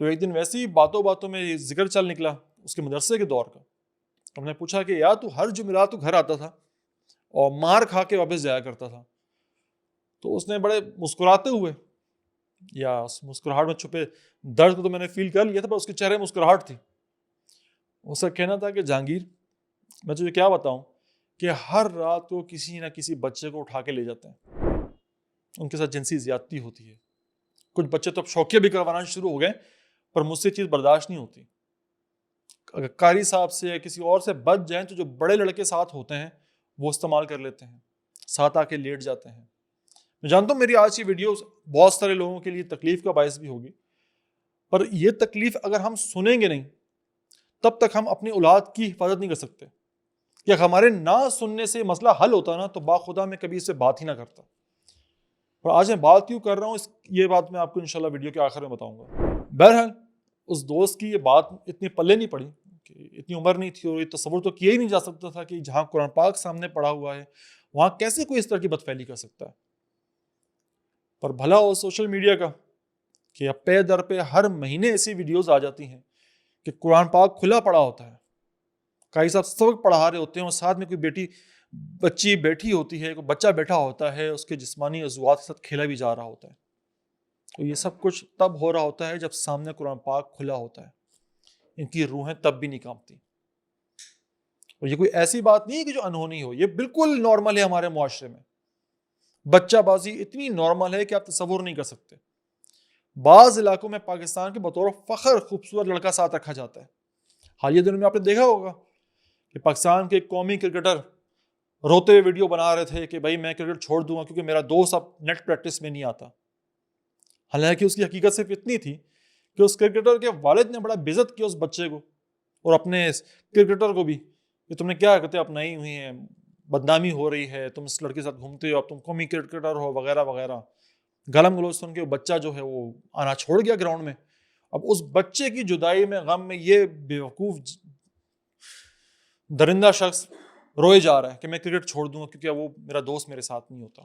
تو ایک دن ویسے ہی باتوں باتوں میں ذکر چل نکلا اس کے مدرسے کے دور کا. ہم نے پوچھا کہ یار تو ہر جمعرات تو گھر آتا تھا اور مار کھا کے واپس جایا کرتا تھا. تو اس نے بڑے مسکراتے ہوئے, یا اس مسکراہٹ میں چھپے درد کو تو میں نے فیل کر لیا تھا, پر اس کے چہرے میں مسکراہٹ تھی. اس کا کہنا تھا کہ جہانگیر میں تجھے کیا بتاؤں کہ ہر رات کو کسی نہ کسی بچے کو اٹھا کے لے جاتے ہیں, ان کے ساتھ جنسی زیادتی ہوتی ہے. کچھ بچے تو اب شوقیہ بھی کروانا شروع ہو گئے, پر مجھ سے چیز برداشت نہیں ہوتی. اگر قاری صاحب سے یا کسی اور سے بچ جائیں تو جو بڑے لڑکے ساتھ ہوتے ہیں وہ استعمال کر لیتے ہیں, ساتھ آ کے لیٹ جاتے ہیں. میں جانتا ہوں میری آج کی ویڈیو بہت سارے لوگوں کے لیے تکلیف کا باعث بھی ہوگی, پر یہ تکلیف اگر ہم سنیں گے نہیں تب تک ہم اپنی اولاد کی حفاظت نہیں کر سکتے. کہ ہمارے نہ سننے سے مسئلہ حل ہوتا نا تو باخدا میں کبھی اس سے بات ہی نہ کرتا. اور آج میں بات کیوں کر رہا ہوں یہ بات میں آپ کو انشاءاللہ ویڈیو کے آخر میں بتاؤں گا. بہرحال اس دوست کی یہ بات اتنی پلے نہیں پڑی کہ اتنی عمر نہیں تھی اور یہ تصور تو کیا ہی نہیں جا سکتا تھا کہ جہاں قرآن پاک سامنے پڑا ہوا ہے وہاں کیسے کوئی اس طرح کی بدفعلی کر سکتا ہے. پر بھلا ہو سوشل میڈیا کا کہ اب پے در پہ ہر مہینے ایسی ویڈیوز آ جاتی ہیں کہ قرآن پاک کھلا پڑا ہوتا ہے, قاری صاحب سبق پڑھا رہے ہوتے ہیں اور ساتھ میں کوئی بچی بیٹھی ہوتی ہے, کوئی بچہ بیٹھا ہوتا ہے, اس کے جسمانی عضوات کے ساتھ کھیلا بھی جا رہا ہوتا ہے. تو یہ سب کچھ تب ہو رہا ہوتا ہے جب سامنے قرآن پاک کھلا ہوتا ہے. ان کی روحیں تب بھی نہیں کانپتی. اور یہ کوئی ایسی بات نہیں ہے کہ جو انہونی ہو, یہ بالکل نارمل ہے ہمارے معاشرے میں. بچہ بازی اتنی نارمل ہے کہ آپ تصور نہیں کر سکتے. بعض علاقوں میں پاکستان کے بطور فخر خوبصورت لڑکا ساتھ رکھا جاتا ہے. حالیہ دنوں میں آپ نے دیکھا ہوگا کہ پاکستان کے قومی کرکٹر روتے ہوئے ویڈیو بنا رہے تھے کہ بھائی میں کرکٹ چھوڑ دوں گا کیونکہ میرا دوست اب نیٹ پریکٹس میں نہیں آتا. حالانکہ اس کی حقیقت صرف اتنی تھی کہ اس کرکٹر کے والد نے بڑا بےعزت کیا اس بچے کو اور اپنے کرکٹر کو بھی کہ تم نے کیا حرکتیں اپنائی ہوئی ہیں, بدنامی ہو رہی ہے, تم اس لڑکے کے ساتھ گھومتے ہو, اب تم قومی کرکٹر ہو وغیرہ وغیرہ. گالم گلوچ سن کے وہ بچہ جو ہے وہ آنا چھوڑ گیا گراؤنڈ میں. اب اس بچے کی جدائی میں غم میں یہ بیوقوف درندہ شخص روئے جا رہا ہے کہ میں کرکٹ چھوڑ دوں گا کیونکہ وہ میرا دوست میرے ساتھ نہیں ہوتا.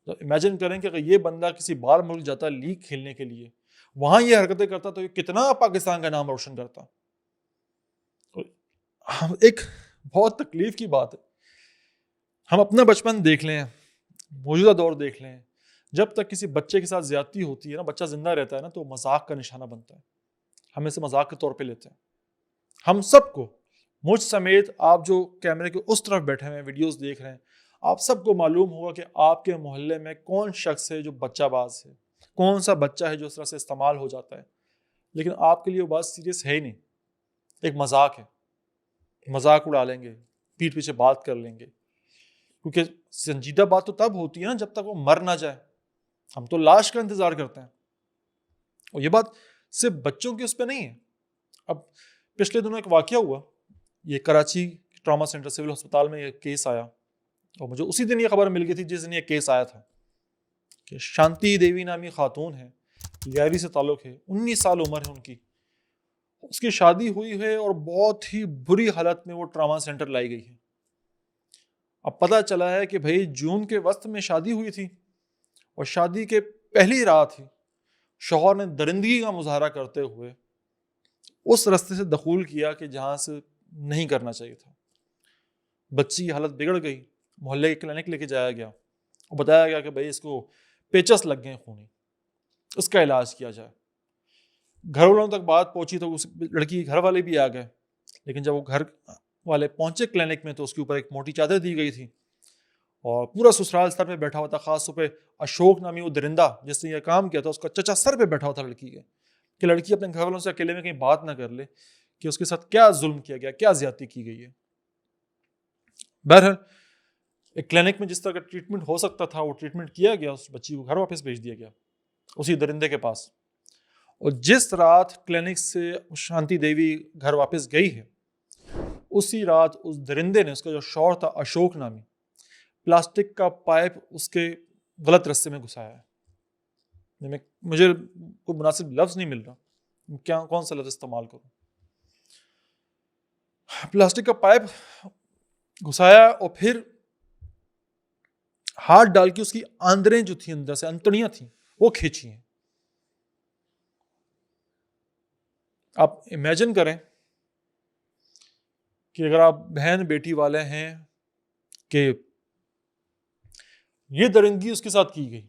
تو امیجن کریں کہ اگر یہ بندہ کسی باہر ملک جاتا لیگ کھیلنے کے لیے, وہاں یہ حرکتیں کرتا تو یہ کتنا پاکستان کا نام روشن کرتا. ایک بہت تکلیف کی بات ہے, ہم اپنا بچپن دیکھ لیں, موجودہ دور دیکھ لیں, جب تک کسی بچے کے ساتھ زیادتی ہوتی ہے نا, بچہ زندہ رہتا ہے نا, تو مذاق کا نشانہ بنتا ہے. ہم اسے مذاق کے طور پہ لیتے ہیں. ہم سب کو, مجھ سمیت آپ جو کیمرے کے اس طرف بیٹھے ہوئے ہیں ویڈیوز دیکھ رہے ہیں, آپ سب کو معلوم ہوگا کہ آپ کے محلے میں کون شخص ہے جو بچہ باز ہے, کون سا بچہ ہے جو اس طرح سے استعمال ہو جاتا ہے. لیکن آپ کے لیے وہ بات سیریس ہے ہی نہیں, ایک مذاق ہے. مذاق اڑا لیں گے, پیٹھ پیچھے بات کر لیں گے, کیونکہ سنجیدہ بات تو تب ہوتی ہے نا جب تک وہ مر نہ جائے. ہم تو لاش کا انتظار کرتے ہیں. اور یہ بات صرف بچوں کی اس پہ نہیں ہے. اب پچھلے دنوں ایک واقعہ ہوا, یہ کراچی ٹراما سینٹر سول ہسپتال میں یہ کیس آیا, اور مجھے اسی دن یہ خبر مل گئی تھی جس دن یہ کیس آیا تھا کہ شانتی دیوی نامی خاتون ہے, لیاری سے تعلق ہے, 19 سال عمر ہے ان کی. اس کی شادی ہوئی ہے اور بہت ہی بری حالت میں وہ ٹراما سینٹر لائی گئی ہے. اب پتہ چلا ہے کہ بھائی جون کے وسط میں شادی ہوئی تھی اور شادی کے پہلی رات ہی شوہر نے درندگی کا مظاہرہ کرتے ہوئے اس رستے سے دخول کیا کہ جہاں سے نہیں کرنا چاہیے تھا. بچی کی حالت بگڑ گئی, محلے کے کلینک لے کے جایا گیا اور بتایا گیا کہ بھائی اس کو پیچس لگ گئے خونی, اس کا علاج کیا جائے. گھر والوں تک بات پہنچی تو اس لڑکی کے گھر والے بھی آ گئے, لیکن جب وہ گھر والے پہنچے کلینک میں تو اس کے اوپر ایک موٹی چادر دی گئی تھی اور پورا سسرال سر پہ بیٹھا ہوا تھا. خاص طور پہ اشوک نامی وہ درندہ جس نے یہ کام کیا تھا, اس کا چچا سر پہ بیٹھا ہوا تھا لڑکی کے, کہ لڑکی اپنے گھر والوں سے اکیلے میں کہیں بات نہ کر لے کہ اس کے ساتھ کیا ظلم کیا گیا, کیا زیادتی کی گئی ہے. بہرحال ایک کلینک میں جس طرح کا ٹریٹمنٹ ہو سکتا تھا وہ ٹریٹمنٹ کیا گیا, اس بچی کو گھر واپس بھیج دیا گیا اسی درندے کے پاس. اور جس رات کلینک سے شانتی دیوی گھر واپس گئی ہے اسی رات اس درندے نے, اس کا جو شوہر تھا اشوک نامی, پلاسٹک کا پائپ اس کے غلط رستے میں گھسایا ہے. مجھے کوئی مناسب لفظ نہیں مل رہا, کیا کون سا لفظ استعمال کروں. پلاسٹک کا پائپ گھسایا اور پھر ہاتھ ڈال کے اس کی آندریں جو تھیں, اندر سے انتڑیاں تھیں, وہ کھینچی ہیں. آپ امیجن کریں کہ اگر آپ بہن بیٹی والے ہیں کہ یہ درندگی اس کے ساتھ کی گئی،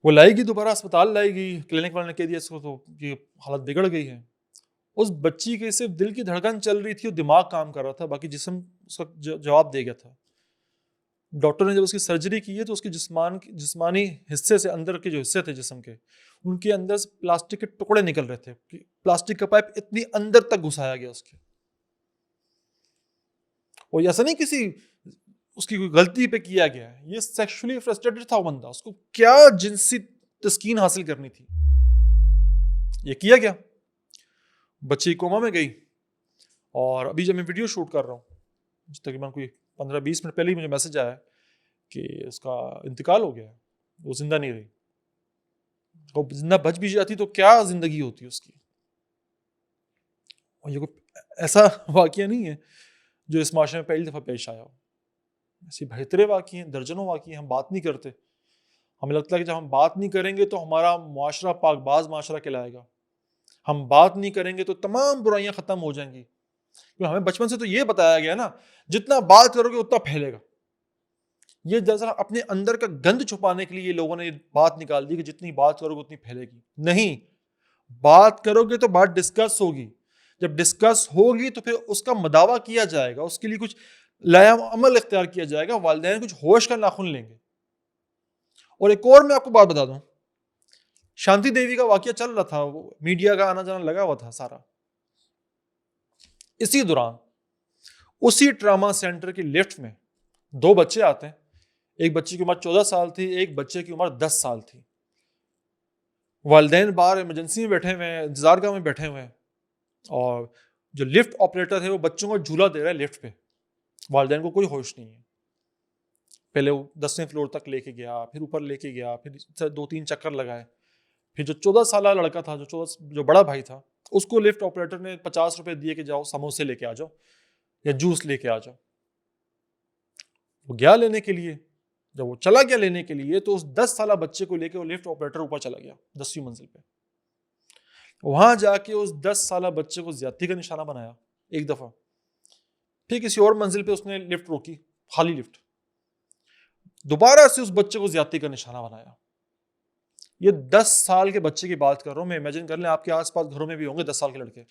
وہ لائی گئی، دوبارہ اسپتال لائی گئی، کلینک والے نے کہہ دیا اس کو تو یہ حالت بگڑ گئی ہے. اس بچی کے صرف دل کی دھڑکن چل رہی تھی اور دماغ کام کر رہا تھا، باقی جسم اس کا جواب دے گیا تھا. ڈاکٹر نے جب اس کی سرجری کی ہے تو اس کے جسمانی حصے سے، اندر کے جو حصے تھے جسم کے، ان کے اندر سے پلاسٹک کے ٹکڑے نکل رہے تھے. پلاسٹک کا پائپ اتنی اندر تک گھسایا گیا اس کے. اور ایسا نہیں کسی اس کی کوئی غلطی پہ کیا گیا ہے، یہ سیکشولی فرسٹریٹڈ تھا بندہ، اس کو کیا جنسی تسکین حاصل کرنی تھی، یہ کیا گیا. بچی کوما میں گئی، اور ابھی جب میں ویڈیو شوٹ کر رہا ہوں تقریباً کوئی 15-20 منٹ پہلے ہی مجھے میسج آیا کہ اس کا انتقال ہو گیا ہے، وہ زندہ نہیں رہی. وہ زندہ بچ بھی جاتی تو کیا زندگی ہوتی اس کی. اور یہ کوئی ایسا واقعہ نہیں ہے جو اس معاشرے میں پہلی دفعہ پیش آیا ہو. ایسے بہترے واقعی ہیں، درجنوں واقعی ہیں، ہم بات نہیں کرتے. ہمیں لگتا ہے کہ جب ہم بات نہیں کریں گے تو ہمارا معاشرہ پاک باز معاشرہ کہلائے گا، ہم بات نہیں کریں گے تو تمام برائیاں ختم ہو جائیں گی. کیونکہ ہمیں بچپن سے تو یہ بتایا گیا نا، جتنا بات کرو گے اتنا پھیلے گا. یہ دراصل اپنے اندر کا گند چھپانے کے لیے یہ لوگوں نے بات نکال دی کہ جتنی بات کرو گے اتنی پھیلے گی. نہیں، بات کرو گے تو بات ڈسکس ہوگی، جب ڈسکس ہوگی تو پھر اس کا مداوع کیا جائے گا، اس کے لیے کچھ لائحہ عمل اختیار کیا جائے گا، والدین کچھ ہوش کا ناخن لیں گے. اور ایک اور میں آپ کو بات بتا دوں، شانتی دیوی کا واقعہ چل رہا تھا، وہ میڈیا کا آنا جانا لگا ہوا تھا سارا. اسی دوران اسی ٹراما سینٹر کی لفٹ میں 2 بچے آتے ہیں. ایک بچے کی عمر 14 سال تھی، ایک بچے کی عمر 10 سال تھی. والدین باہر ایمرجنسی میں بیٹھے ہوئے ہیں، انتظار گاہ میں بیٹھے ہوئے ہیں، اور جو لفٹ آپریٹر ہے وہ بچوں کو جھولا دے رہا ہے لفٹ پہ. والدین کو کوئی ہوش نہیں ہے. پہلے وہ 10ویں فلور تک لے کے گیا، پھر اوپر لے کے گیا، پھر 2-3 چکر لگائے. پھر جو 14 سالہ لڑکا تھا، جو بڑا بھائی تھا، اس کو لفٹ آپریٹر نے 50 روپے دیے کہ جاؤ سموسے لے کے آ جاؤ یا جوس لے کے آ جاؤ. وہ گیا لینے کے لیے. جب وہ چلا گیا لینے کے لیے تو اس 10 سالہ بچے کو لے کے وہ لفٹ آپریٹر اوپر چلا گیا 10ویں منزل پہ. وہاں جا کے اس 10 سالہ بچے کو زیادتی کا نشانہ بنایا ایک دفعہ. پھر کسی اور منزل پہ اس نے لفٹ روکی، خالی لفٹ، دوبارہ سے اس بچے کو زیادتی کا نشانہ بنایا. یہ 10 سال کے بچے کی بات کر رہا ہوں میں. امیجن کر لیں آپ کے آس پاس گھروں میں بھی ہوں گے 10 سال کے لڑکے.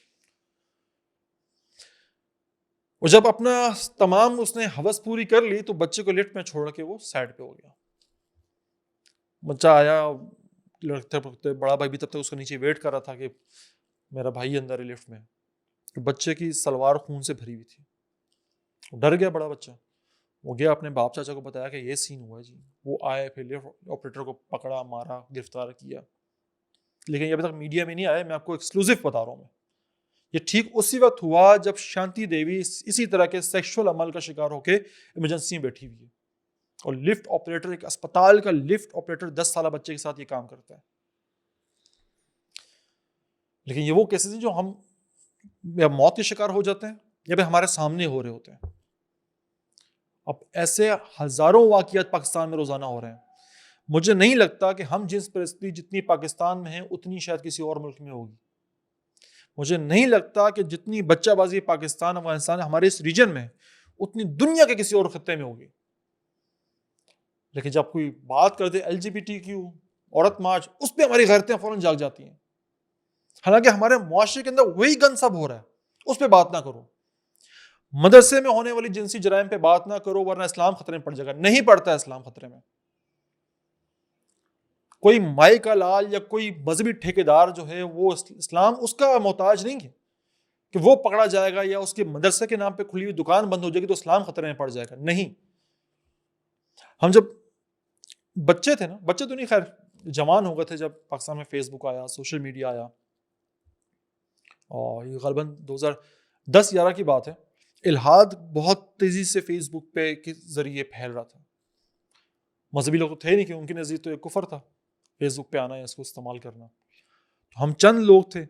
اور جب اپنا تمام اس نے ہوس پوری کر لی تو بچے کو لفٹ میں چھوڑ کے وہ سائڈ پہ ہو گیا. بچہ آیا، لڑکتے بڑا بھائی بھی تب تک اس کو نیچے ویٹ کر رہا تھا کہ میرا بھائی اندر ہے لفٹ میں. بچے کی سلوار خون سے بھری ہوئی تھی. ڈر گیا بڑا بچہ. وہ گیا اپنے باپ چاچا کو بتایا کہ یہ سین ہوا ہے جی. وہ آئے، پھر لفٹ آپریٹر کو پکڑا، مارا، گرفتار کیا. لیکن یہ ابھی تک میڈیا میں نہیں آیا، میں آپ کو ایکسکلوزیو بتا رہا ہوں. یہ ٹھیک اسی وقت ہوا جب شانتی دیوی اسی طرح کے سیکشول عمل کا شکار ہو کے ایمرجنسی میں بیٹھی ہوئی ہے، اور لفٹ آپریٹر، ایک اسپتال کا لفٹ آپریٹر 10 سالہ بچے کے ساتھ یہ کام کرتا ہے. لیکن یہ وہ کیسز ہیں جو ہم یا موت کے شکار ہو جاتے ہیں یا پھر ہمارے سامنے ہو رہے ہوتے ہیں. اب ایسے ہزاروں واقعات پاکستان میں روزانہ ہو رہے ہیں. مجھے نہیں لگتا کہ ہم جنس پرستی جتنی پاکستان میں ہیں اتنی شاید کسی اور ملک میں ہوگی. مجھے نہیں لگتا کہ جتنی بچہ بازی پاکستان افغانستان ہمارے اس ریجن میں اتنی دنیا کے کسی اور خطے میں ہوگی. لیکن جب کوئی بات کرتے LGBTQ عورت مارچ، اس پہ ہماری غیرتیں فوراً جاگ جاتی ہیں. حالانکہ ہمارے معاشرے کے اندر وہی گند سب ہو رہا ہے، اس پہ بات نہ کرو. مدرسے میں ہونے والی جنسی جرائم پہ بات نہ کرو ورنہ اسلام خطرے میں پڑ جائے گا. نہیں پڑتا ہے اسلام خطرے میں. کوئی مائی کا لال یا کوئی مذہبی ٹھیکیدار جو ہے وہ اسلام اس کا محتاج نہیں ہے کہ وہ پکڑا جائے گا یا اس کے مدرسے کے نام پہ کھلی ہوئی دکان بند ہو جائے گی تو اسلام خطرے میں پڑ جائے گا. نہیں. ہم جب بچے تھے نا، بچے تو نہیں، خیر جوان ہو گئے تھے جب پاکستان میں فیس بک آیا، سوشل میڈیا آیا، اور یہ غالباً 2010-11 کی بات ہے. الحاد بہت تیزی سے فیس بک پہ کے ذریعے پھیل رہا تھا. مذہبی لوگ تو تھے نہیں کہ ان کے نزدیک تو ایک کفر تھا فیس بک پہ آنا یا اس کو استعمال کرنا. تو ہم چند لوگ تھے،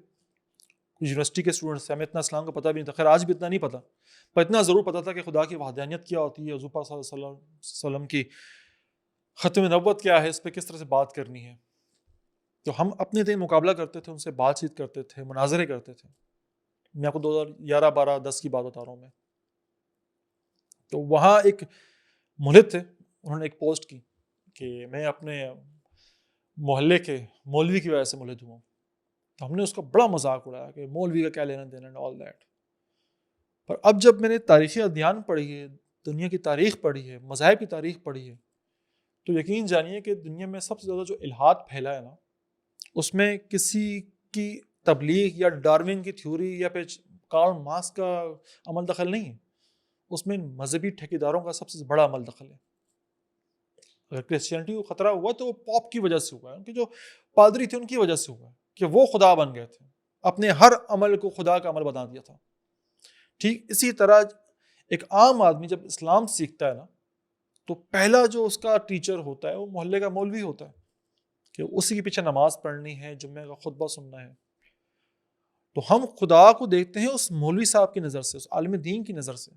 یونیورسٹی کے اسٹوڈنٹس تھے، ہمیں اتنا اسلام کا پتہ بھی نہیں تھا. خیر آج بھی اتنا نہیں پتہ، پر اتنا ضرور پتہ تھا کہ خدا کی وحدانیت کیا ہوتی ہے، حضور پاک صلی اللہ علیہ وسلم کی ختم نبوت کیا ہے، اس پہ کس طرح سے بات کرنی ہے. تو ہم اپنے تئیں مقابلہ کرتے تھے، ان سے بات چیت کرتے تھے، مناظرے کرتے تھے. میں آپ کو 2011 12 10 کی بات بتا رہا ہوں میں. تو وہاں ایک ملحد تھے، انہوں نے ایک پوسٹ کی کہ میں اپنے محلے کے مولوی کی وجہ سے ملحد ہوا. تو ہم نے اس کا بڑا مذاق اڑایا کہ مولوی کا کیا لینا دینا اینڈ آل دیٹ. پر اب جب میں نے تاریخی ادیان پڑھی ہے، دنیا کی تاریخ پڑھی ہے، مذاہب کی تاریخ پڑھی ہے، تو یقین جانیے کہ دنیا میں سب سے زیادہ جو الحاد پھیلا ہے نا، اس میں کسی کی تبلیغ یا ڈارون کی تھیوری یا پھر کارل مارکس کا عمل دخل نہیں ہے. اس میں مذہبی ٹھیکیداروں کا سب سے بڑا عمل دخل ہے. اگر کرسچینٹی کو خطرہ ہوا تو وہ پاپ کی وجہ سے ہوا ہے، ان کے جو پادری تھے ان کی وجہ سے ہوا ہے کہ وہ خدا بن گئے تھے، اپنے ہر عمل کو خدا کا عمل بنا دیا تھا. ٹھیک اسی طرح ایک عام آدمی جب اسلام سیکھتا ہے نا، تو پہلا جو اس کا ٹیچر ہوتا ہے وہ محلے کا مولوی ہوتا ہے کہ اسی کے پیچھے نماز پڑھنی ہے، جمعے کا خطبہ سننا ہے. تو ہم خدا کو دیکھتے ہیں اس مولوی صاحب کی نظر سے، اس عالم دین کی نظر سے.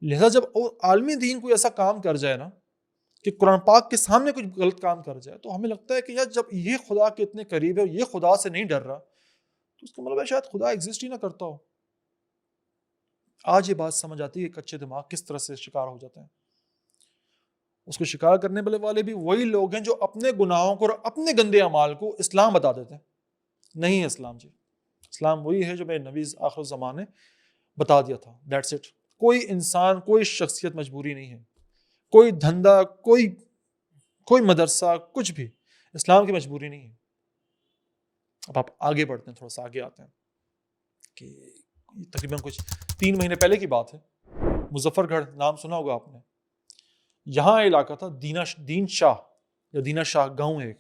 لہذا جب عالم دین کوئی ایسا کام کر جائے نا کہ قرآن پاک کے سامنے کچھ غلط کام کر جائے، تو ہمیں لگتا ہے کہ یار جب یہ خدا کے اتنے قریب ہے اور یہ خدا سے نہیں ڈر رہا، تو اس کا مطلب ہے شاید خدا ایگزسٹ ہی نہ کرتا ہو. آج یہ بات سمجھ آتی ہے کہ کچے دماغ کس طرح سے شکار ہو جاتے ہیں. اس کو شکار کرنے والے بھی وہی لوگ ہیں جو اپنے گناہوں کو اور اپنے گندے اعمال کو اسلام بتا دیتے ہیں. نہیں ہے اسلام جی، اسلام وہی ہے جو میرے نبی آخر الزمان نے بتا دیا تھا. That's it. کوئی انسان، کوئی شخصیت مجبوری نہیں ہے، کوئی دھندا، کوئی مدرسہ، کچھ بھی اسلام کی مجبوری نہیں ہے. اب آپ آگے بڑھتے ہیں، تھوڑا سا آگے آتے ہیں کہ تقریباً کچھ 3 مہینے پہلے کی بات ہے. مظفر گڑھ نام سنا ہوگا آپ نے. یہاں علاقہ تھا دین شاہ یا دینا شاہ گاؤں ہے.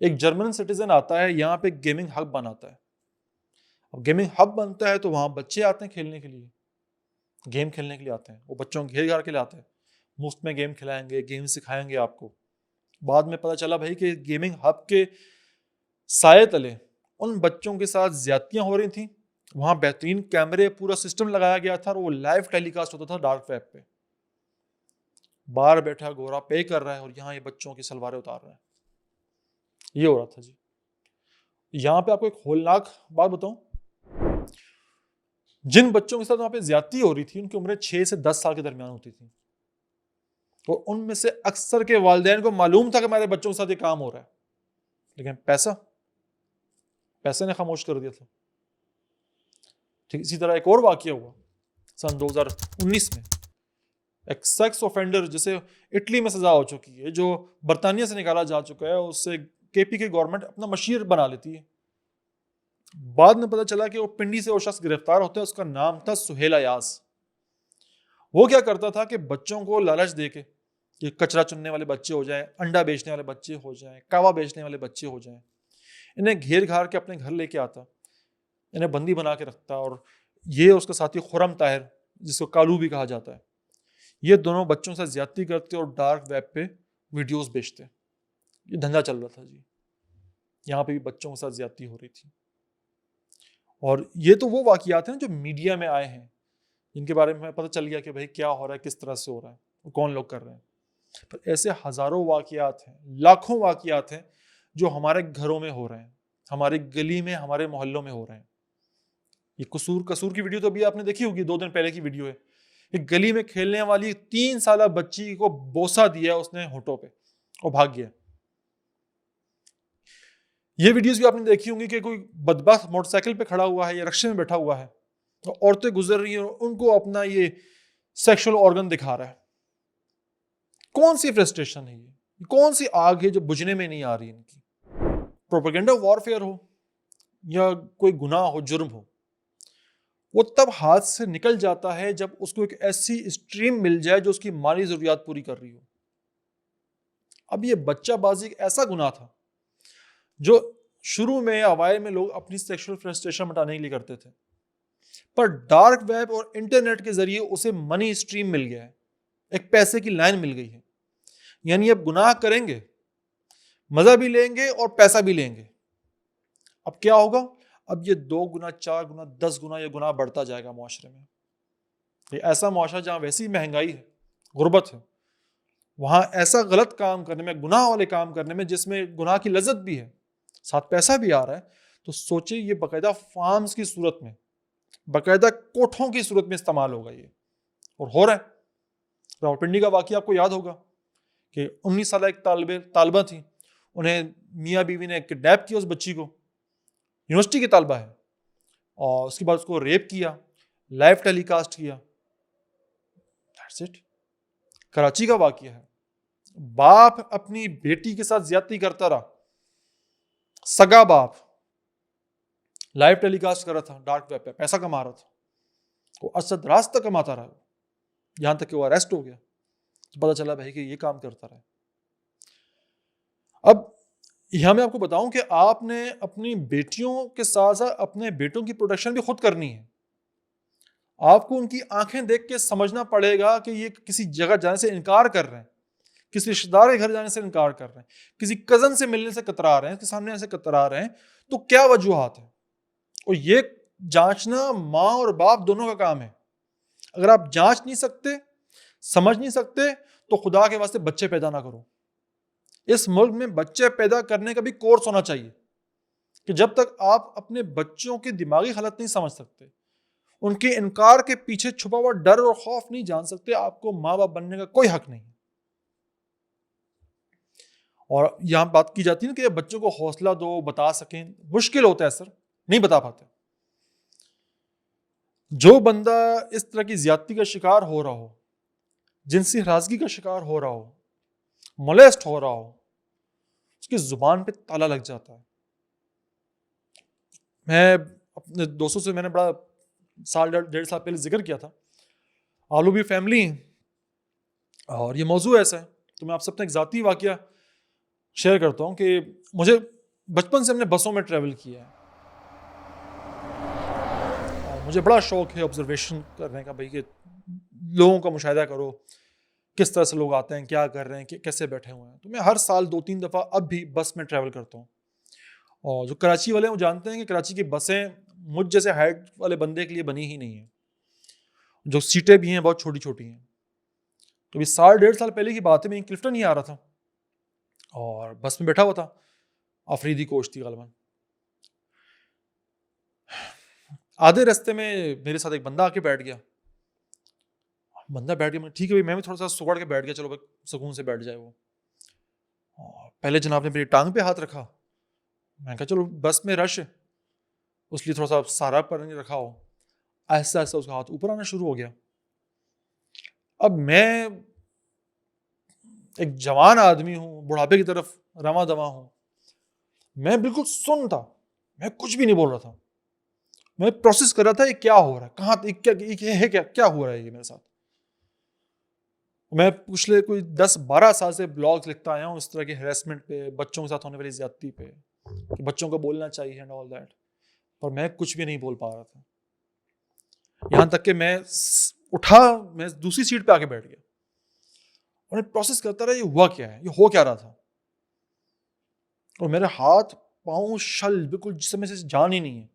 ایک جرمن سٹیزن آتا ہے یہاں پہ گیمنگ ہب بناتا ہے. اب گیمنگ ہب بنتا ہے تو وہاں بچے آتے ہیں کھیلنے کے لیے، گیم کھیلنے کے لیے آتے ہیں. وہ بچوں کے گھیر گھر کے لیے آتے ہیں، مفت میں گیم کھلائیں گے، گیم سکھائیں گے آپ کو. بعد میں پتہ چلا بھائی کہ گیمنگ ہب کے سائے تلے ان بچوں کے ساتھ زیادتیاں ہو رہی تھیں. وہاں بہترین کیمرے، پورا سسٹم لگایا گیا تھا اور وہ لائیو ٹیلی کاسٹ ہوتا تھا ڈارک ویب پہ. باہر بیٹھا گورا پے کر رہا ہے اور یہاں یہ بچوں کی سلواریں اتار رہا ہے. یہ ہو رہا تھا جی. یہاں پہ آپ کو ایک ہولناک بات بتاؤں، جن بچوں کے ساتھ وہاں پہ زیادتی ہو رہی تھی ان کی عمریں 6 سے 10 سال کے درمیان ہوتی تھی، اور ان میں سے اکثر کے والدین کو معلوم تھا کہ ہمارے بچوں کے ساتھ یہ کام ہو رہا ہے، لیکن پیسے نے خاموش کر دیا تھا. ٹھیک اسی طرح ایک اور واقعہ ہوا سن 2019 میں. ایک سیکس اوفینڈر جسے اٹلی میں سزا ہو چکی ہے، جو برطانیہ سے نکالا جا چکا ہے، اس سے کے پی کے گورنمنٹ اپنا مشیر بنا لیتی ہے. بعد میں پتہ چلا کہ وہ پنڈی سے وہ شخص گرفتار ہوتا ہے، اس کا نام تھا سہیل ایاز. وہ کیا کرتا تھا کہ بچوں کو لالچ دے کے کہ کچرا چننے والے بچے ہو جائیں، انڈا بیچنے والے بچے ہو جائیں، کاوا بیچنے والے بچے ہو جائیں، انہیں گھیر گھار کے اپنے گھر لے کے آتا، انہیں بندی بنا کے رکھتا. اور یہ اس کا ساتھی خرم طاہر، جس کو کالو بھی کہا جاتا ہے، یہ دونوں بچوں سے زیادتی کرتے اور ڈارک ویب پہ ویڈیوز بیچتے. یہ دھندا چل رہا تھا جی. یہاں پہ بھی بچوں کے ساتھ زیادتی ہو رہی تھی. اور یہ تو وہ واقعات ہیں جو میڈیا میں آئے ہیں، جن کے بارے میں پتہ چل گیا کہ بھائی کیا ہو رہا ہے، کس طرح سے ہو رہا ہے، کون لوگ کر رہے ہیں. پر ایسے ہزاروں واقعات ہیں، لاکھوں واقعات ہیں جو ہمارے گھروں میں ہو رہے ہیں، ہماری گلی میں، ہمارے محلوں میں ہو رہے ہیں. یہ قصور کی ویڈیو تو ابھی آپ نے دیکھی ہوگی، 2 دن پہلے کی ویڈیو ہے. ایک گلی میں کھیلنے والی 3 سالہ بچی کو بوسہ دیا اس نے ہونٹوں پہ اور بھاگ گیا. یہ ویڈیوز بھی آپ نے دیکھی ہوں گی کہ کوئی بدبخت موٹر سائیکل پہ کھڑا ہوا ہے یا رکشے میں بیٹھا ہوا ہے، اور عورتیں گزر رہی ہیں اور ان کو اپنا یہ سیکشل آرگن دکھا رہا ہے. کون سی فرسٹریشن ہے یہ؟ کون سی آگ ہے جو بجھنے میں نہیں آ رہی ان کی؟ پروپیگنڈا وارفیئر ہو یا کوئی گناہ ہو، جرم ہو، وہ تب ہاتھ سے نکل جاتا ہے جب اس کو ایک ایسی اسٹریم مل جائے جو اس کی مالی ضروریات پوری کر رہی ہو. اب یہ بچہ بازی ایک ایسا گناہ تھا جو شروع میں اوائل میں لوگ اپنی سیکشل فرسٹریشن مٹانے کے لیے کرتے تھے، پر ڈارک ویب اور انٹرنیٹ کے ذریعے اسے منی اسٹریم مل گیا ہے، ایک پیسے کی لائن مل گئی ہے. یعنی اب گناہ کریں گے، مزہ بھی لیں گے اور پیسہ بھی لیں گے. اب کیا ہوگا؟ اب یہ 2 گنا، 4 گنا، 10 گنا یہ گناہ بڑھتا جائے گا معاشرے میں. یہ ایسا معاشرہ جہاں ویسی مہنگائی ہے، غربت ہے، وہاں ایسا غلط کام کرنے میں، گناہ والے کام کرنے میں جس میں گناہ کی لذت بھی ہے، ساتھ پیسہ بھی آ رہا ہے، تو سوچے یہ باقاعدہ فارمز کی صورت میں، باقاعدہ کوٹھوں کی صورت میں استعمال ہوگا یہ، اور ہو رہا ہے۔ راولپنڈی کا واقعہ آپ کو یاد ہوگا کہ 19 سالہ ایک طالبہ تھی، انہیں میاں بیوی نے کڈنیپ کیا اس بچی کو، یونیورسٹی کی طالبہ ہے، اور اس کے بعد اس کو ریپ کیا، لائیو ٹیلی کاسٹ کیا. That's it. کراچی کا واقعہ ہے، باپ اپنی بیٹی کے ساتھ زیادتی کرتا رہا، سگا باپ لائیو ٹیلی کاسٹ کر رہا تھا، ڈارک ویب پہ پیسہ کما رہا تھا، وہ اسد راست تک کماتا رہا، یہاں تک کہ وہ اریسٹ ہو گیا، پتا چلا بھائی کہ یہ کام کرتا رہا. اب یہاں میں آپ کو بتاؤں کہ آپ نے اپنی بیٹیوں کے ساتھ ساتھ اپنے بیٹوں کی پروٹیکشن بھی خود کرنی ہے. آپ کو ان کی آنکھیں دیکھ کے سمجھنا پڑے گا کہ یہ کسی جگہ جانے سے انکار کر رہے ہیں، کسی رشتے دار کے گھر جانے سے انکار کر رہے ہیں، کسی کزن سے ملنے سے کترا رہے ہیں، اس کے سامنے آنے سے کترا رہے ہیں، تو کیا وجوہات ہیں؟ اور یہ جانچنا ماں اور باپ دونوں کا کام ہے. اگر آپ جانچ نہیں سکتے، سمجھ نہیں سکتے، تو خدا کے واسطے بچے پیدا نہ کرو. اس ملک میں بچے پیدا کرنے کا بھی کورس ہونا چاہیے کہ جب تک آپ اپنے بچوں کی دماغی حالت نہیں سمجھ سکتے، ان کے انکار کے پیچھے چھپا ہوا ڈر اور خوف نہیں جان سکتے، آپ کو ماں باپ بننے کا کوئی حق نہیں. اور یہاں بات کی جاتی ہے نا کہ بچوں کو حوصلہ دو، بتا سکیں، مشکل ہوتا ہے سر، نہیں بتا پاتے. جو بندہ اس طرح کی زیادتی کا شکار ہو رہا ہو، جنسی ہراسگی کا شکار ہو رہا ہو، مولیسٹ ہو رہا ہو، اس کی زبان پہ تالا لگ جاتا ہے. میں اپنے دوستوں سے میں نے بڑا سال 1.5 سال پہلے ذکر کیا تھا، آلو بھی فیملی ہیں، اور یہ موضوع ایسا ہے. تو میں آپ سے اپنا ایک ذاتی واقعہ شیئر کرتا ہوں کہ مجھے بچپن سے ہم نے بسوں میں ٹریول کیا ہے، اور مجھے بڑا شوق ہے آبزرویشن کرنے کا، بھائی کہ لوگوں کا مشاہدہ کرو، کس طرح سے لوگ آتے ہیں، کیا کر رہے ہیں، کیسے بیٹھے ہوئے ہیں. تو میں ہر سال 2-3 دفعہ اب بھی بس میں ٹریول کرتا ہوں. اور جو کراچی والے ہیں وہ جانتے ہیں کہ کراچی کی بسیں مجھ جیسے ہائٹ والے بندے کے لیے بنی ہی نہیں ہیں، جو سیٹیں بھی ہیں بہت چھوٹی چھوٹی ہیں. تو بھی 1.5 سال پہلے کی بات ہے، میں کلفٹن ہی آ رہا تھا اور بس میں بیٹھا ہوا تھا، آفریدی کوچ تھی غالباً. آدھے رستے میں میرے ساتھ ایک بندہ آ کے بیٹھ گیا، ٹھیک ہے میں بھی تھوڑا سا سکڑ کے بیٹھ گیا، چلو سکون سے بیٹھ جائے وہ. پہلے جناب نے میری ٹانگ پہ ہاتھ رکھا، میں کہا چلو بس میں رش ہے اس لیے تھوڑا سا سہارا پر نہیں رکھا ہو. آہستہ آہستہ اس کا ہاتھ اوپر آنا شروع ہو گیا. اب میں ایک جوان آدمی ہوں، بڑھاپے کی طرف رواں دواں ہوں، میں بالکل سن تھا، میں کچھ بھی نہیں بول رہا تھا، میں پروسیس کر رہا تھا یہ کیا ہو رہا ہے، کہاں کیا ہو رہا ہے یہ میرے ساتھ. میں پچھلے کوئی 10-12 سال سے بلاگز لکھتا آیا ہوں اس طرح کے ہیراسمنٹ پہ، بچوں کے ساتھ ہونے والی زیادتی پہ، کہ بچوں کو بولنا چاہیے اینڈ آل دیٹ، پر میں کچھ بھی نہیں بول پا رہا تھا. یہاں تک کہ میں اٹھا، میں دوسری سیٹ پہ آ کے بیٹھ گیا اور میں پروسیس کرتا رہا یہ ہوا کیا ہے، یہ ہو کیا رہا تھا. اور میرے ہاتھ پاؤں شل بالکل جسم میں سے جان ہی نہیں ہے.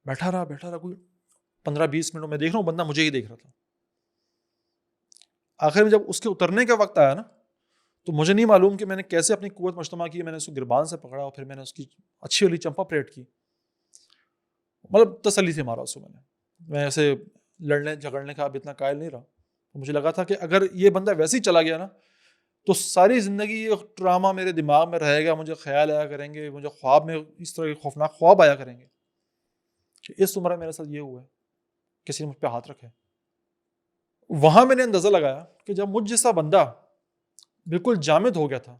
بیٹھا رہا کوئی 15-20 منٹ میں دیکھ رہا ہوں بندہ مجھے ہی دیکھ رہا تھا. آخر میں جب اس کے اترنے کا وقت آیا نا، تو مجھے نہیں معلوم کہ میں نے کیسے اپنی قوت مجتمع کی، میں نے اس کو گربان سے پکڑا اور پھر میں نے اس کی اچھی والی چمپا پریٹ کی، مطلب تسلی سے مارا اس کو. میں ایسے لڑنے جھگڑنے کا اب اتنا قائل نہیں رہا. مجھے لگا تھا کہ اگر یہ بندہ ویسے ہی چلا گیا نا تو ساری زندگی یہ ڈرامہ میرے دماغ میں رہے گا، مجھے خیال آیا کریں گے، مجھے خواب میں اس طرح کے خوفناک خواب آیا کریں گے کہ اس عمر میں میرے ساتھ یہ ہوا ہے، کسی نے مجھ پہ ہاتھ رکھے. وہاں میں نے اندازہ لگایا کہ جب مجھ جیسا بندہ بالکل جامد ہو گیا تھا،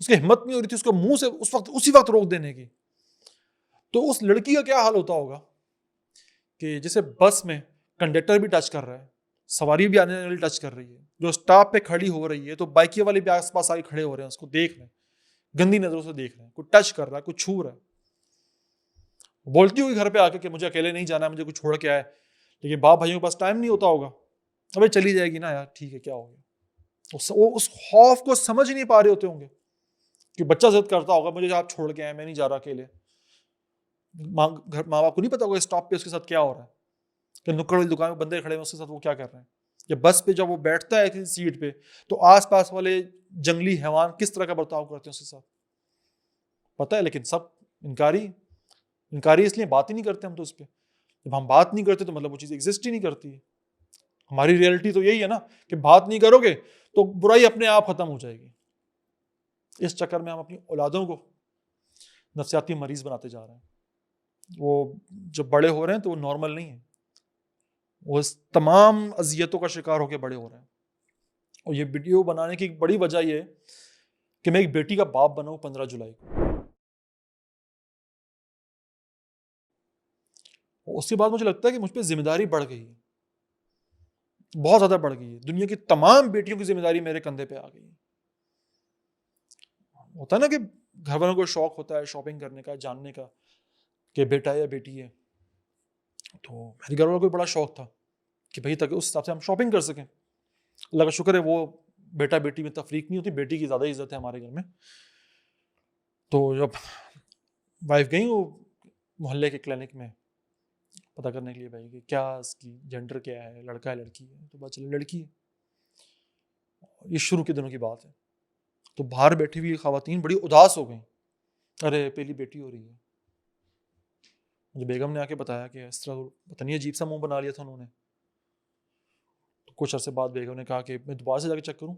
اس کی ہمت نہیں ہو رہی تھی اس کو منہ سے اسی وقت روک دینے کی، تو اس لڑکی کا کیا حال ہوتا ہوگا کہ جسے بس میں کنڈکٹر بھی ٹچ کر رہا ہے، سواری بھی آنے والی ٹچ کر رہی ہے، جو اسٹاپ پہ کھڑی ہو رہی ہے تو بائکی والے بھی آس پاس آگے کھڑے ہو رہے ہیں، اس کو دیکھ رہے ہیں، گندی نظروں سے دیکھ رہے ہیں، کوئی ٹچ کر رہا ہے، کوئی چھو رہا ہے. بولتی ہوئی گھر پہ آ کے کہ مجھے اکیلے نہیں جانا، مجھے کچھ چھوڑ کے آئے، لیکن باپ بھائیوں کے پاس ٹائم نہیں ہوتا ہوگا، ابھی چلی جائے گی نا یار، ٹھیک ہے کیا ہو گیا. وہ اس خوف کو سمجھ نہیں پا رہے ہوتے ہوں گے کہ بچہ ضد کرتا ہوگا مجھے آپ چھوڑ کے آئے، میں نہیں جا رہا اکیلے. ماں باپ کو نہیں پتا ہوگا اسٹاپ پہ اس کے ساتھ کیا ہو رہا ہے، کہ نکڑ والی دکان میں بندے کھڑے ہیں اس کے ساتھ وہ کیا کر رہے ہیں. کہ بس پہ جب وہ بیٹھتا ہے کسی سیٹ پہ تو آس پاس والے جنگلی حیوان کس طرح کا برتاؤ کرتے ہیں اس کے ساتھ پتہ ہے، لیکن سب انکاری اس لیے بات ہی نہیں کرتے ہم تو اس پہ. جب ہم بات نہیں کرتے تو مطلب وہ چیز ایگزسٹ ہی نہیں کرتی ہے. ہماری ریئلٹی تو یہی ہے نا کہ بات نہیں کرو گے تو برائی اپنے آپ ختم ہو جائے گی. اس چکر میں ہم اپنی اولادوں کو نفسیاتی مریض بناتے جا رہے ہیں. وہ جب بڑے ہو رہے ہیں تو وہ نارمل نہیں ہے، وہ اس تمام اذیتوں کا شکار ہو کے بڑے ہو رہے ہیں. اور یہ ویڈیو بنانے کی ایک بڑی وجہ یہ ہے کہ میں ایک بیٹی کا باپ بنا ہوں 15 جولائی کو. اس کے بعد مجھے لگتا ہے کہ مجھ پہ ذمہ داری بڑھ گئی ہے، بہت زیادہ بڑھ گئی ہے. دنیا کی تمام بیٹیوں کی ذمہ داری میرے کندھے پہ آ گئی ہے. ہوتا ہے نا کہ گھر والوں کو شوق ہوتا ہے شاپنگ کرنے کا، جاننے کا کہ بیٹا ہے یا بیٹی ہے. تو میرے گھر والوں کو بڑا شوق تھا کہ بھائی تاکہ اس حساب سے ہم شاپنگ کر سکیں. اللہ کا شکر ہے وہ بیٹا بیٹی میں تفریق نہیں ہوتی، بیٹی کی زیادہ عزت ہے ہمارے گھر میں. تو جب وائف گئی وہ محلے کے کلینک میں پتہ کرنے کے لیے بھائی کہ کیا اس کی جینڈر کیا ہے، لڑکا ہے لڑکی ہے، تو پتہ چلا لڑکی ہے. یہ شروع کے دنوں کی بات ہے. تو باہر بیٹھی ہوئی خواتین بڑی اداس ہو گئیں، ارے پہلی بیٹی ہو رہی ہے. مجھے بیگم نے آ کے بتایا کہ اس طرح پتہ نہیں عجیب سا منہ بنا لیا تھا انہوں نے. تو کچھ عرصے بعد بیگم نے کہا کہ میں دوبارہ سے جا کے چیک کروں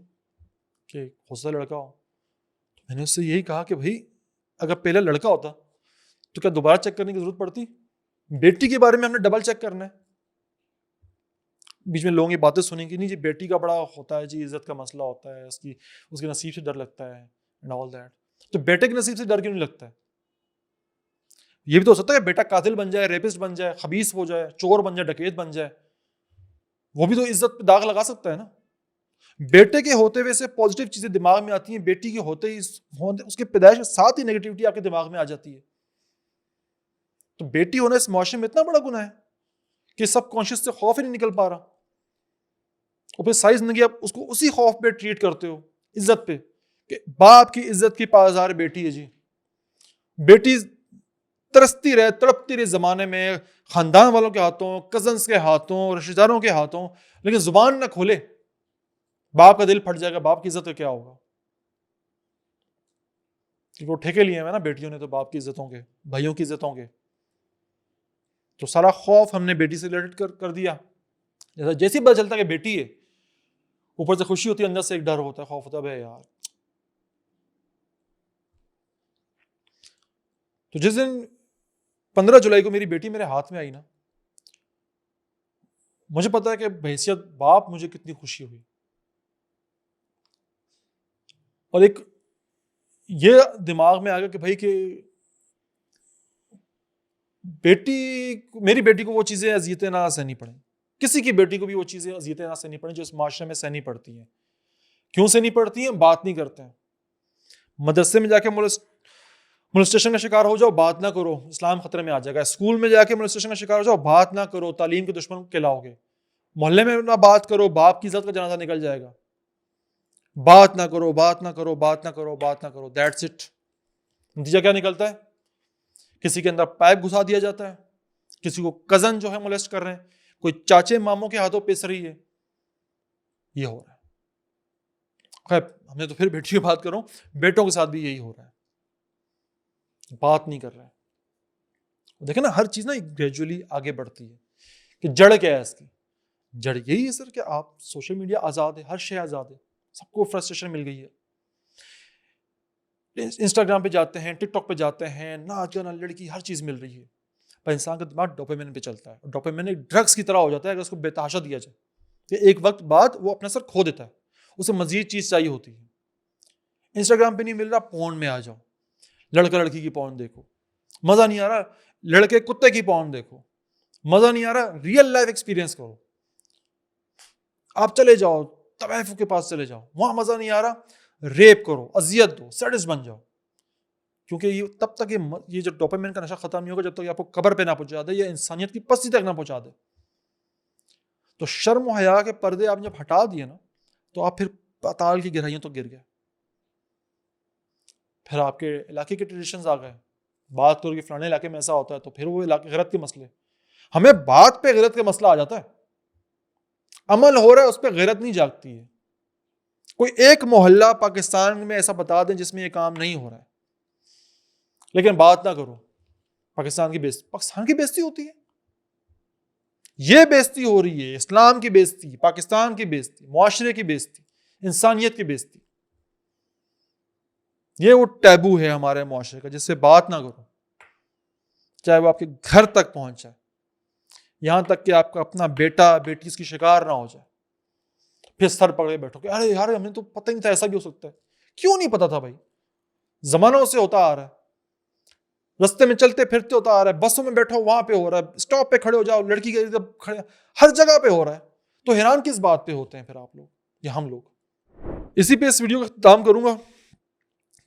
کہ ہو سکتا لڑکا ہو. تو میں نے اس سے یہی کہا کہ بھائی اگر پہلے لڑکا ہوتا تو کیا دوبارہ چیک کرنے کی ضرورت پڑتی؟ بیٹی کے بارے میں ہم نے ڈبل چیک کرنا ہے. بیچ میں لوگوں کی باتیں سنیں گی نہیں جی بیٹی کا بڑا ہوتا ہے، جی عزت کا مسئلہ ہوتا ہے، اس کے نصیب سے ڈر لگتا ہے اینڈ آل دیٹ. تو بیٹے کے نصیب سے ڈر کیوں نہیں لگتا ہے؟ یہ بھی تو ہو سکتا ہے کہ بیٹا قاتل بن جائے، ریپسٹ بن جائے، خبیث ہو جائے، چور بن جائے، ڈکیت بن جائے. وہ بھی تو عزت پہ داغ لگا سکتا ہے نا. بیٹے کے ہوتے ہوئے سے پازیٹیو چیزیں دماغ میں آتی ہیں، بیٹی کے ہوتے ہی اس کے پیدائش کے ساتھ ہی نیگیٹیوٹی آپ کے دماغ میں آ جاتی ہے. تو بیٹی ہونا اس معاشرے میں اتنا بڑا گناہ ہے کہ سب کانشیس سے خوف ہی نہیں نکل پا رہا. اور پھر ساری زندگی آپ اس کو اسی خوف پہ ٹریٹ کرتے ہو، عزت پہ، کہ باپ کی عزت کی پاسدار بیٹی ہے. جی بیٹی ترستی رہے، تڑپتی رہے زمانے میں خاندان والوں کے ہاتھوں، کزنس کے ہاتھوں، رشتہ داروں کے ہاتھوں، لیکن زبان نہ کھولے. باپ کا دل پھٹ جائے گا، باپ کی عزت کا کیا ہوگا؟ کیونکہ وہ ٹھیکے لیے ہیں نا بیٹیوں نے تو باپ کی عزتوں کے، بھائیوں کی عزتوں کے. تو سارا خوف ہم نے بیٹی سے ریلیٹڈ کر دیا. جیسے پتہ چلتا کہ بیٹی ہے، اوپر سے خوشی ہوتی ہے، اندر سے ایک ڈر ہوتا ہے، خوف ہوتا ہے یار. تو جس دن 15 جولائی کو میری بیٹی میرے ہاتھ میں آئی نا، مجھے پتا ہے کہ بحیثیت باپ مجھے کتنی خوشی ہوئی. اور ایک یہ دماغ میں آ گیا کہ بھائی کہ میری بیٹی کو وہ چیزیں اذیتیں نہ سہنی پڑیں، کسی کی بیٹی کو بھی وہ چیزیں اذیتیں نہ سہنی پڑیں جو اس معاشرے میں سہنی پڑتی ہیں. کیوں سہنی پڑتی ہیں؟ بات نہیں کرتے ہیں. مدرسے میں جا کے مولسٹیشن کا شکار ہو جاؤ، بات نہ کرو، اسلام خطرے میں آ جائے گا. اسکول میں جا کے مولسٹیشن کا شکار ہو جاؤ، بات نہ کرو، تعلیم کے دشمن کہلاؤ گے. محلے میں نہ بات کرو، باپ کی عزت کا جنازہ نکل جائے گا. بات نہ کرو، بات نہ کرو، بات نہ کرو، بات نہ کرو، دیٹس اٹ. نتیجہ کیا نکلتا ہے؟ کسی کے اندر پائپ گھسا دیا جاتا ہے، کسی کو کزن جو ہے مولیسٹ کر رہے ہیں، کوئی چاچے ماموں کے ہاتھوں پس رہی ہے. یہ ہو رہا ہے. خیر ہم نے تو پھر بیٹی کی بات کروں، بیٹوں کے ساتھ بھی یہی ہو رہا ہے. بات نہیں کر رہے. دیکھیں نا ہر چیز نا گریجولی آگے بڑھتی ہے. کہ جڑ کیا ہے اس کی؟ جڑ یہی ہے سر کہ آپ سوشل میڈیا آزاد ہے، ہر شے آزاد ہے، سب کو فرسٹریشن مل گئی ہے. انسٹاگرام پہ جاتے ہیں، ٹک ٹاک پہ جاتے ہیں، ناچ گانا لڑکی ہر چیز مل رہی ہے. پر انسان کا دماغ ڈوپامین پہ چلتا ہے، اور ڈوپامین ایک ڈرگس کی طرح ہو جاتا ہے اگر اس کو بے تحاشا دیا جائے. کہ ایک وقت بعد وہ اپنا سر کھو دیتا ہے، اسے مزید چیز چاہیے ہوتی ہے. انسٹاگرام پہ نہیں مل رہا، پورن میں آ جاؤ، لڑکا لڑکی کی پورن دیکھو، مزہ نہیں آ رہا، لڑکے کتے کی پورن دیکھو، مزہ نہیں آ رہا، ریئل لائف ایکسپیرینس کرو. آپ چلے جاؤ طوائف کے پاس چلے جاؤ، وہاں مزہ نہیں آ رہا، ریپ کرو، اذیت دو، سیڈسٹ بن جاؤ. کیونکہ یہ تب تک یہ جو ڈوپامین کا نشہ ختم نہیں ہوگا جب تک آپ کو قبر پہ نہ پہنچا دے یا انسانیت کی پستی تک نہ پہنچا دے. تو شرم و حیا کے پردے آپ جب ہٹا دیے نا تو آپ پھر پاتال کی گہرائیوں تو گر گئے. پھر آپ کے علاقے کے ٹریڈیشنز آ گئے، بات کرو کہ فلانے علاقے میں ایسا ہوتا ہے تو پھر وہ علاقے غیرت کے مسئلے. ہمیں بات پہ غیرت کا مسئلہ آ جاتا ہے. عمل ہو رہا ہے اس پہ غیرت نہیں جاگتی ہے. کوئی ایک محلہ پاکستان میں ایسا بتا دیں جس میں یہ کام نہیں ہو رہا ہے, لیکن بات نہ کرو. پاکستان کی بےزتی ہوتی ہے, یہ بےزتی ہو رہی ہے, اسلام کی بےزتی, پاکستان کی بےزتی, معاشرے کی بےزتی, انسانیت کی بےزتی. یہ وہ ٹیبو ہے ہمارے معاشرے کا جس سے بات نہ کرو, چاہے وہ آپ کے گھر تک پہنچ جائے, یہاں تک کہ آپ کا اپنا بیٹا بیٹی اس کی شکار نہ ہو جائے, پھر سر پکڑے بیٹھو کہ ارے یار ہمیں تو پتہ نہیں تھا ایسا بھی ہو سکتا ہے. کیوں نہیں پتا تھا بھائی؟ زمانوں سے ہوتا آ رہا ہے, رستے میں چلتے پھرتے ہوتا آ رہا ہے, بسوں میں بیٹھو وہاں پہ ہو رہا ہے, اسٹاپ پہ کھڑے ہو جاؤ لڑکی کے کھڑے, ہر جگہ پہ ہو رہا ہے. تو حیران کس بات پہ ہوتے ہیں پھر آپ لوگ یا ہم لوگ؟ اسی پہ اس ویڈیو کا اختتام کروں گا.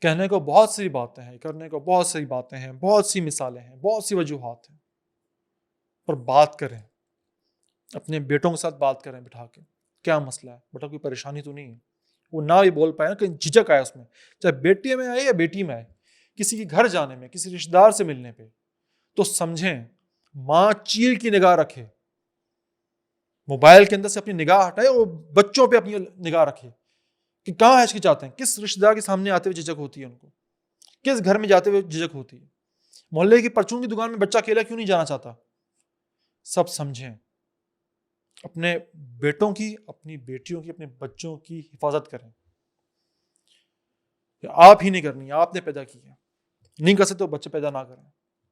کہنے کو بہت سی باتیں ہیں, کرنے کو بہت سی باتیں ہیں, بہت سی مثالیں ہیں, بہت سی وجوہات ہیں, پر بات کریں, اپنے بیٹوں کے ساتھ بات کریں بٹھا کے, کیا مسئلہ ہے بیٹا, کوئی پریشانی تو نہیں ہے. وہ نہ بھی بول پائے نا, کہیں جھجک آئے اس میں, چاہے بیٹی میں آئے یا بیٹی میں آئے, کسی کے گھر جانے میں, کسی رشتہ دار سے ملنے پہ, تو سمجھیں ماں چیل کی نگاہ رکھے, موبائل کے اندر سے اپنی نگاہ ہٹائے اور بچوں پہ اپنی نگاہ رکھے کہ کہاں ہچکچاتے ہیں, کس رشتہ دار کے سامنے آتے ہوئے جھجک ہوتی ہے ان کو, کس گھر میں جاتے ہوئے جھجک ہوتی ہے, محلے کی پرچون کی دکان میں بچہ اکیلا کیوں نہیں جانا چاہتا. سب سمجھیں, اپنے بیٹوں کی, اپنی بیٹیوں کی, اپنے بچوں کی حفاظت کریں. آپ ہی نہیں کرنی, آپ نے پیدا کی ہے, نہیں کر سکتے تو بچے پیدا نہ کریں,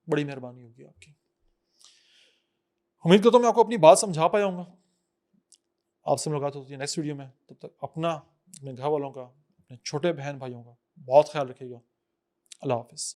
بڑی مہربانی ہوگی آپ کی. امید کرتا ہوں میں آپ کو اپنی بات سمجھا پایا ہوں گا. آپ سے ملاقات ہوتی ہے نیکسٹ ویڈیو میں. تب تک اپنا, اپنے گھر والوں کا, اپنے چھوٹے بہن بھائیوں کا بہت خیال رکھیے گا. اللہ حافظ.